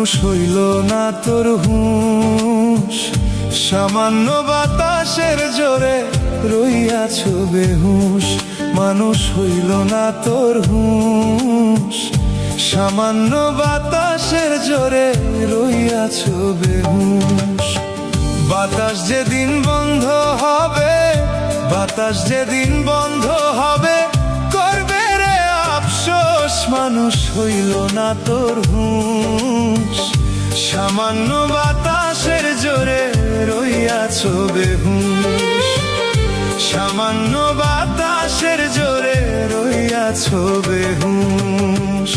মানুষ হইল না তোর হুঁশ, সামান্য বাতাসের জোরে রইয়াছ বেহুশ। মানুষ হইল না তোর হুঁশ, সামান্য বাতাসের জোরে রইয়াছ বেহুশ। বাতাস যেদিন বন্ধ হবে, বাতাস যেদিন বন্ধ হবে, করবে রে আফসোস। মানুষ হইল না তোর হুঁশ, সামান্য বাতাসের জোরে রইয়াছ বেহুশ। সামান্য বাতাসের জোরে রইয়াছ বেহুশ।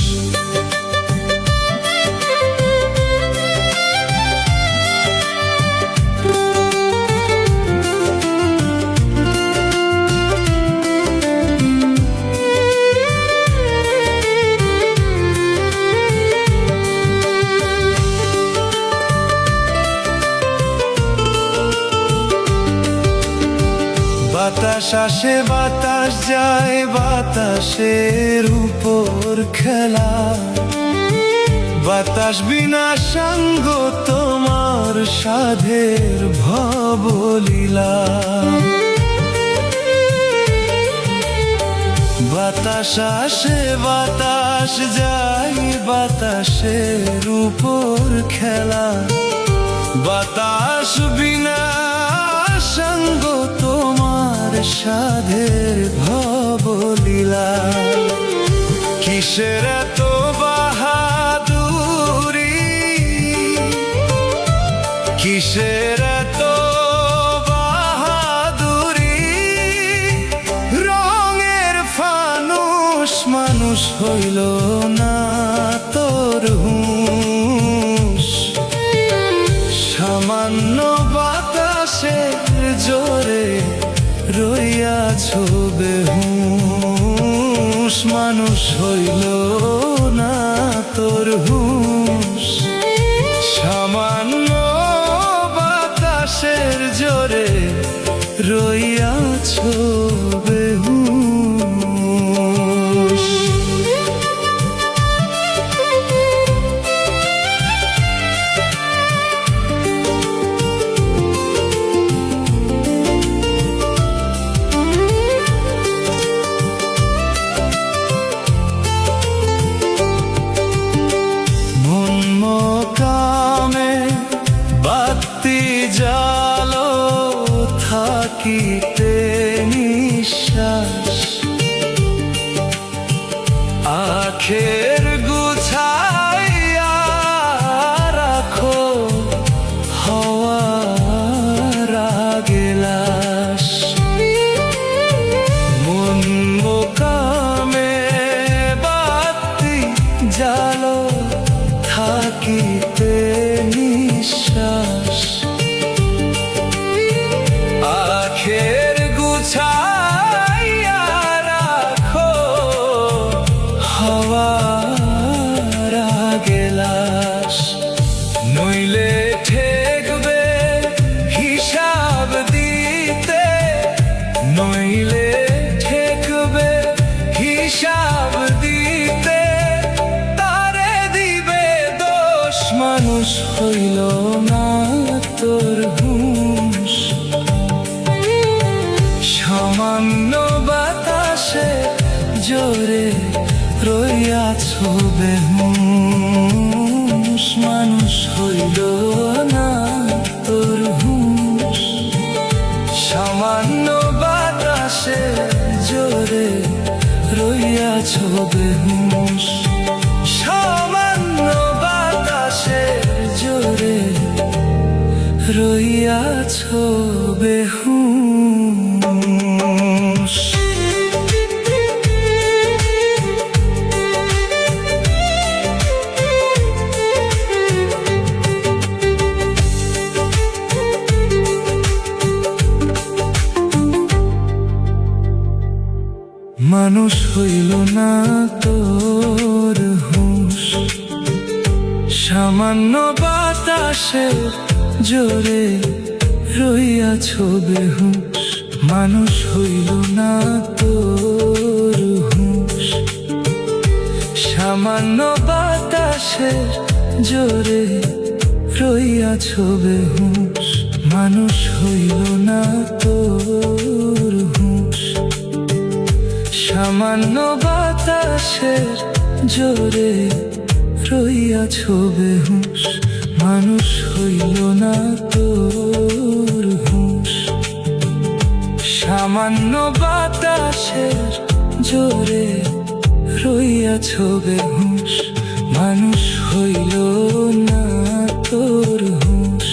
বাতাস আসে বাতাস যায়, বাতাসের উপর খেলা। বাতাস বিনা সঙ্গ তোমার সাধের ভবলীলা। বাতাস আসে বাতাস যায়, বাতাসের উপর খেলা। বাতাস বিনা সঙ্গ তোমার সাধের ভবলীলা। কিসের এত বাহাদুরি, কিসের এত বাহাদুরি, রঙের ফানুষ। মানুষ হইল না তোর হুঁশ, সামান্য বাতাসের জোরে রইয়াছ বেহুশ। মানুষ হইল না তোর হুঁশ, সামান্য বাতাসের জোরে রইয়াছ বেহুশ। জালো থাকিতে নিঃশ্বাস, আখের গুছাইয়া রাখো হওয়ার গেলাস। মন মোকামে বাতি জালো থাকিতে নিঃশ্বাস, আখের গুছাইয়া রাখো হওয়ার গেলাস। নইলে ঠেকবে হিসাব দিতে, নইলে ঠেকবে হিসাব দিতে, তারে দিবে দোষ। মানুষ হইল না তোর হুঁশ, সামান্য বাতাসে জোরে রইয়াছ বেহুশ। মানুষ হইল না তোর হুঁশ, সামান্য বাতাসে জোরে রইয়াছ বেহুশ। সামান্য বাতাসে জোরে রইয়াছ বেহুশ। মানুষ হইল না তোর হুঁশ, সামান্য বাতাসে জোরে রইয়াছ বেহুশ। মানুষ হইল না তোর হুঁশ, সামান্য বাতাসে জোরে রইয়াছ বেহুশ, মানুষ হইল না তোর হুঁশ। সামান্য বাতাসের জোরে রইয়াছ বেহুশ, মানুষ হইল না তোর হুঁশ। সামান্য বাতাসের জোরে রইয়াছ বেহুশ, মানুষ হইল না তোর হুঁশ।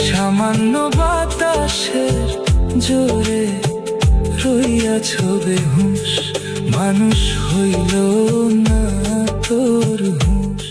সামান্য বাতাসের জোরে রইয়াছ বেহুশ, মানুষ হইল না তোর হুঁশ।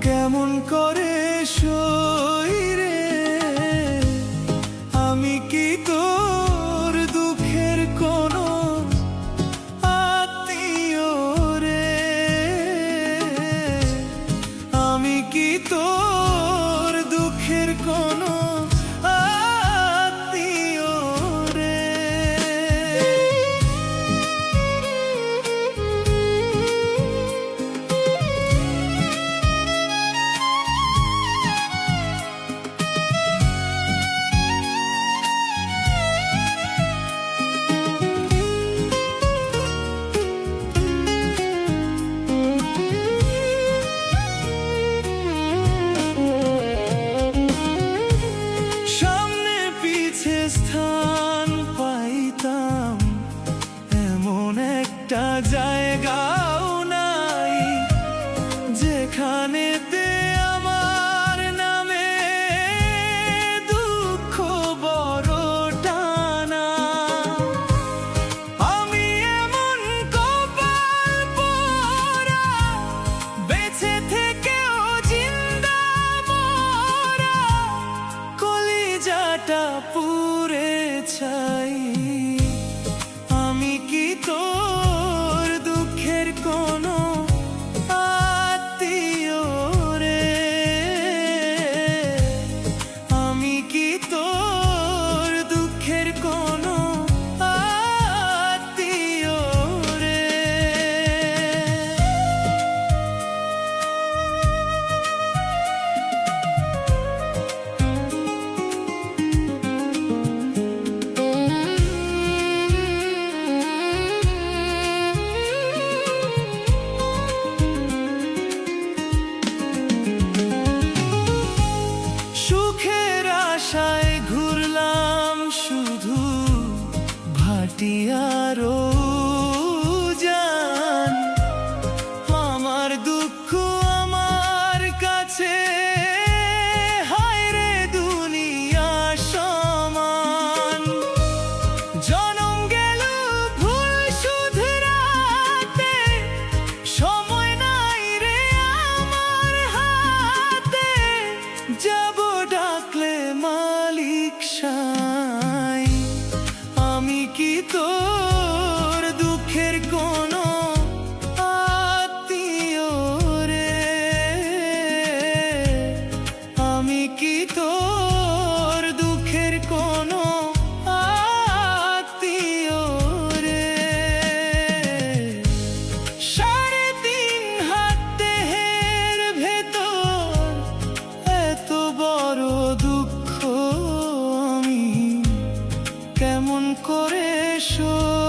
কেমন করে সই রে, আমি কি তোর দুঃখের কোনো আত্মীয় রে, আমি কি তোর দুঃখের কোনো আত্মীয় রে। স্থান পাইতাম এমন একটা জায়গাও নাই, যেখানেতে আমার নামে দুঃখ বড় টানা। আমি এমন কপাল পোড়া, বেঁচে থেকেও জিন্দা মরা, কলিজাটা পুড়ে ছাই। আমি কি তোর দুঃখের কোনো আত্মীয় রে, আমি কি তোর দুঃখের কোনো আত্মীয় রে। সুখের আশায় ঘুরলাম শুধু ভাটিয়ারও জান, আমার দুঃখ আমার কাছে হায় রে দুনিয়া সমান। জনম গেল ভুল শুধরাতে, সময় নাই রে আমার হাতে, যাব ডাকলে মালিক সাই। আমি কি তোর দুঃখের কোনো আত্মীয় রে, আমি কি তোর দুঃখের কোনো আত্মীয় রে। 3.5 হাত দেহের ভেতর এত বড় দুঃখ, আমি কেমন করে সই।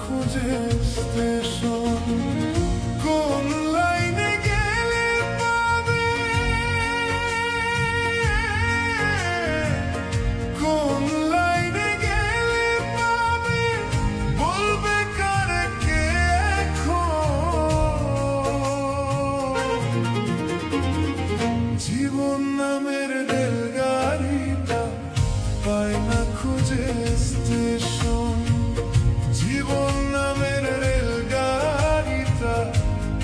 খুঁজে স্টেশন, কোন লাইনে গেলে পাবে, কোন লাইনে গেলে পাবে, বলবে কারে কে এখন। জীবন নামের রেলগাড়িটা পায় না খুঁজে স্টেশন, জীবন নামের রেলগাড়িটা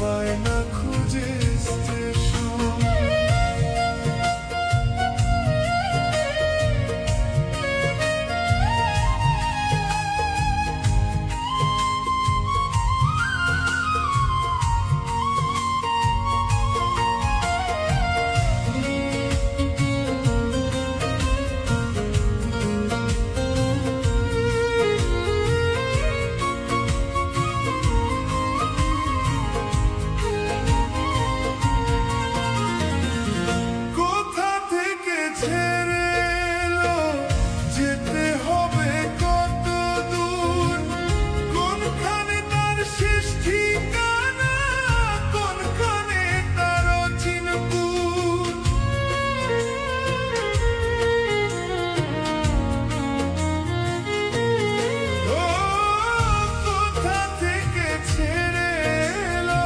পায় না খুঁজে স্টেশন। কোথা থেকে ছেড়ে এলো, যেতে হবে কত দূর, কোনখানে তার শেষ ঠিকানা, কোনখানে তার চিনপুর। ও কোথা থেকে ছেড়ে এলো,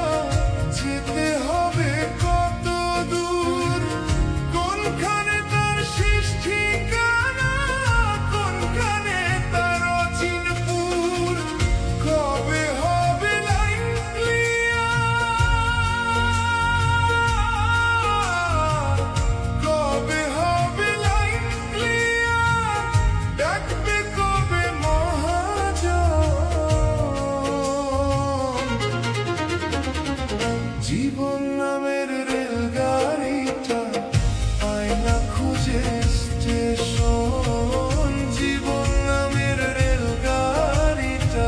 যেতে হবে কত দূর, কোনখানে তার শেষ ঠিকানা, কোনখানে তার চিনপুর। কবে হবে লাইন ক্লিয়ার, কবে হবে লাইন ক্লিয়ার, ডাকবে কবে মহাজন। জীবন নামের রেলগাড়িটা পায় না খুঁজে স্টেশন, জীবন নামের রেলগাড়িটা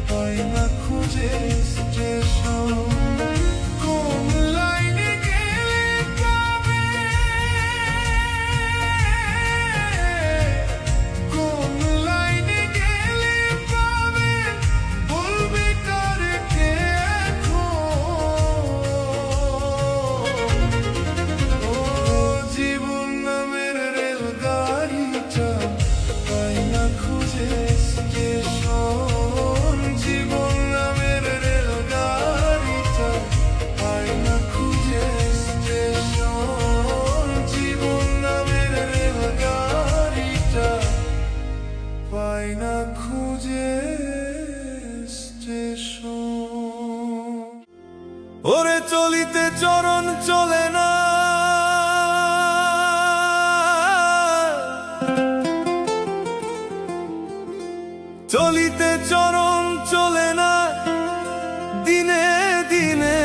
পায় না খুঁজে স্টেশন। কোন লাইনে গেলে পাবে, কোন লাইনে গেলে পাবে, বলবে কারে কে এখন। ও জীবন নামের রেলগাড়িটা পায় না খুঁজে স্টেশন, জীবন নামের রেলগাড়িটা পায় না খুঁজে স্টেশন, জীবন নামের রেলগাড়িটা পায় না খুঁজে স্টেশন। ওরে চলিতে চরণ চলে না, চলিতে চরণ চলে না, দিনে দিনে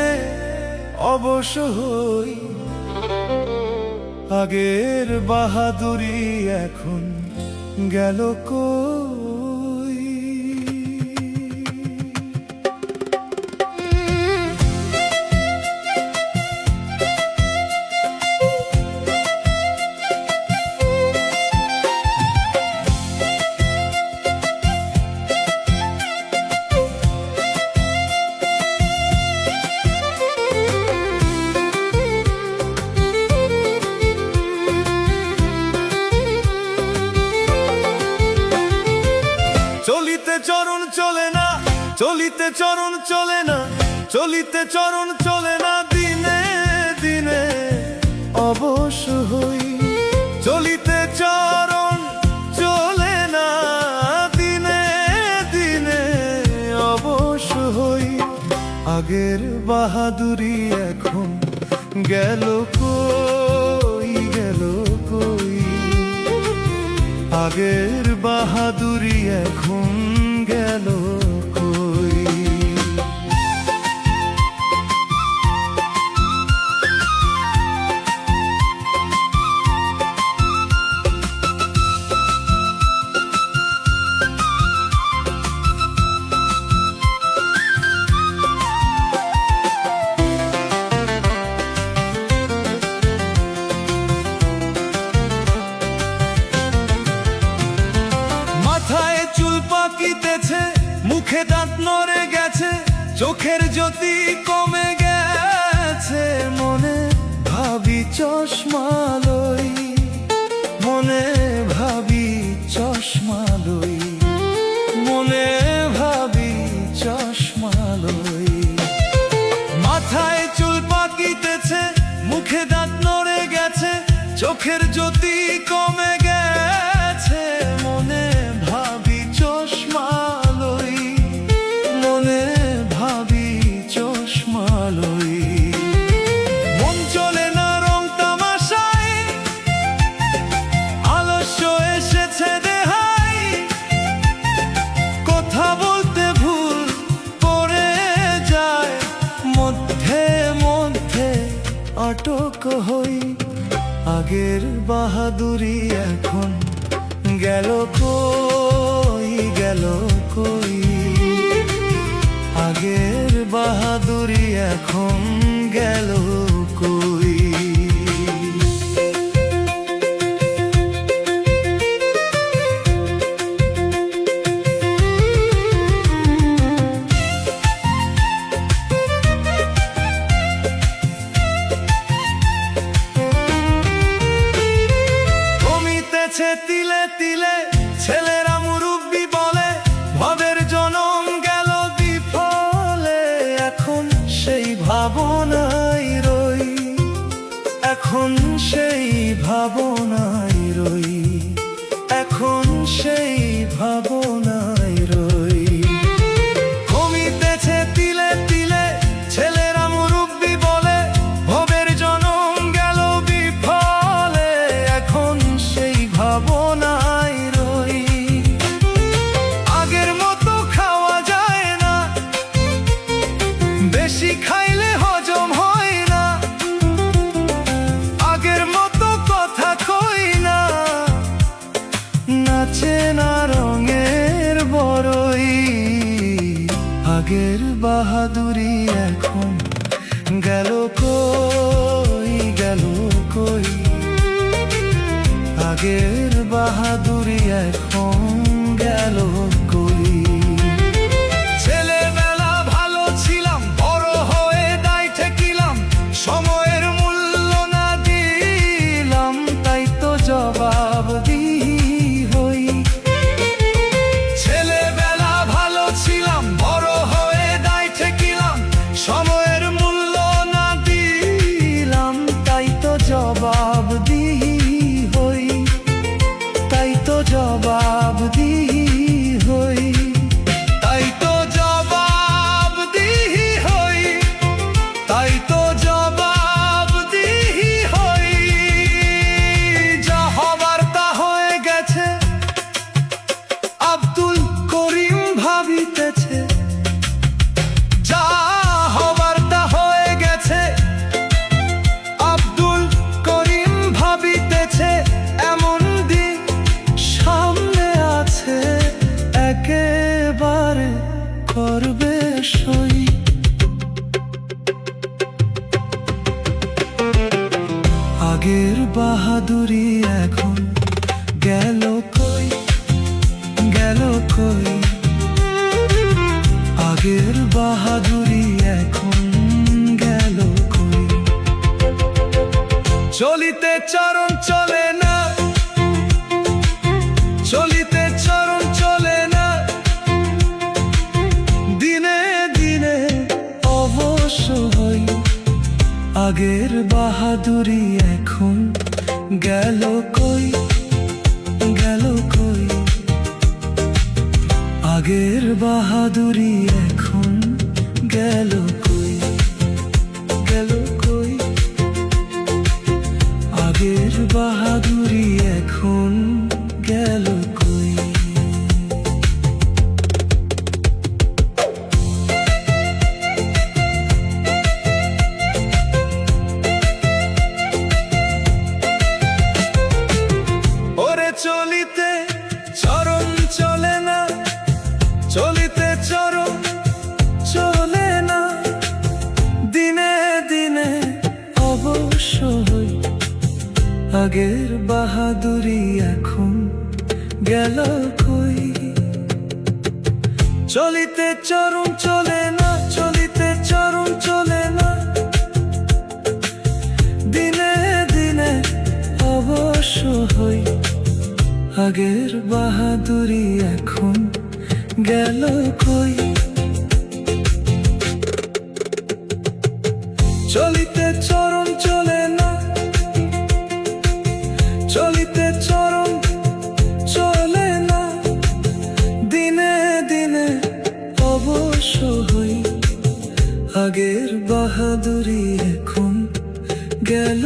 অবশ হই, আগের বাহাদুরি এখন গেল কই। চলিতে চরণ চলে না, চলিতে চরণ চলে না, চলিতে চরণ চলে না, দিনে দিনে অবশ হই, চলিতে চরণ চলে না, দিনে দিনে অবশ হই, আগের বাহাদুরি এখন গেল কই, গেল কই, আগের বাহাদুরি এখন গেল কই। মাথায় চুল পাকি নড়ে গেছে, চোখের জ্যোতি কমে গেছে, মনে ভাবি চশমা লই, মনে ভাবি চশমা লই, মনে ভাবি চশমা লই। মাথায় চুল পাকিতেছে, মুখে দাঁত নড়ে গেছে, চোখের জ্যোতি কমে গেছে, মনে ভাবি চশমা লই, মনে ভাবি চশমা লই। মন চলে না রং তামাশায়, আলস্য এসেছে দেহায়, কথা বলতে ভুল পড়ে যায়, মধ্যে মধ্যে আটক হই। আগের বাহাদুরি এখন গেল কই, গেল কই। আগের বাহাদুরি এখন গেল কই। তিলে তিলে ছেলেরা মুরব্বি বলে, ভবের জনম গেল বিফলে, এখন সেই ভাবনাই রই, এখন সেই ভাবনাই রই, এখন সেই ভাবনাই রই। কমিতেছে তিলে তিলে ছেলেরা মুরব্বি বলে, ভবের জনম গেল বিফলে, এখন সেই ভাবনাই রই। আগের মতো খাওয়া যায় না, বেশি খাইলে হজম হয় না, আগের মতো কথা কই না, নাচে না রঙের বড়ই। আগের বাহাদুরি এখন গেল কই, গেল কই। আগের বাহাদুরি এখন গেল কই। ছেলেবেলা ভালো ছিলাম, বড় হয়ে দায় ঠেকিলাম, সময়ের মূল্য না দিলাম, তাই তো জবাব দিই হই। ছেলেবেলা ভালো ছিলাম, বড় হয়ে দায় ঠেকিলাম, সময়ের মূল্য না দিলাম, তাই তো জবাব দিই হই, তাই তো জবাব দিই হই, তাই তো জবাব দিই হই, তাই তো জবাব দিই হই। যা হবার তা হয়ে গেছে, আব্দুল করিম ভাবিতেছে, যা হবার তা হয়ে গেছে, আব্দুল করিম ভাবিতেছে, এমন দিন সামনে আছে, একেবারে করবে সই। আগের বাহাদুরি এখন গেল কই, গেল কই। আগের বাহাদুরি এখন গেল কই। চলিতে চরণ চলে না, চলিতে চরণ চলে না, দিনে দিনে অবশ হই। আগের বাহাদুরি এখন গেল কই, গেল কই। আগের বাহাদুরি এখন গেল কই, গেল কই। আগের বাহাদুরি এখন গেল কই। ওরে চলিতে চরণ চলে না, চলিতে চরণ চলে না, দিনে দিনে অবশ্য হই। আগের বাহাদুরি এখন গেল কই। চলিতে চরণ চলে না, চলিতে চরণ চলে না, দিনে দিনে অবশ্য হই। আগের বাহাদুরি এখন গেল কই। চলিতে চরণ চলে না, চলিতে চরণ চলে না, দিনে দিনে অবশ্য হই। আগের বাহাদুরি এখন গেল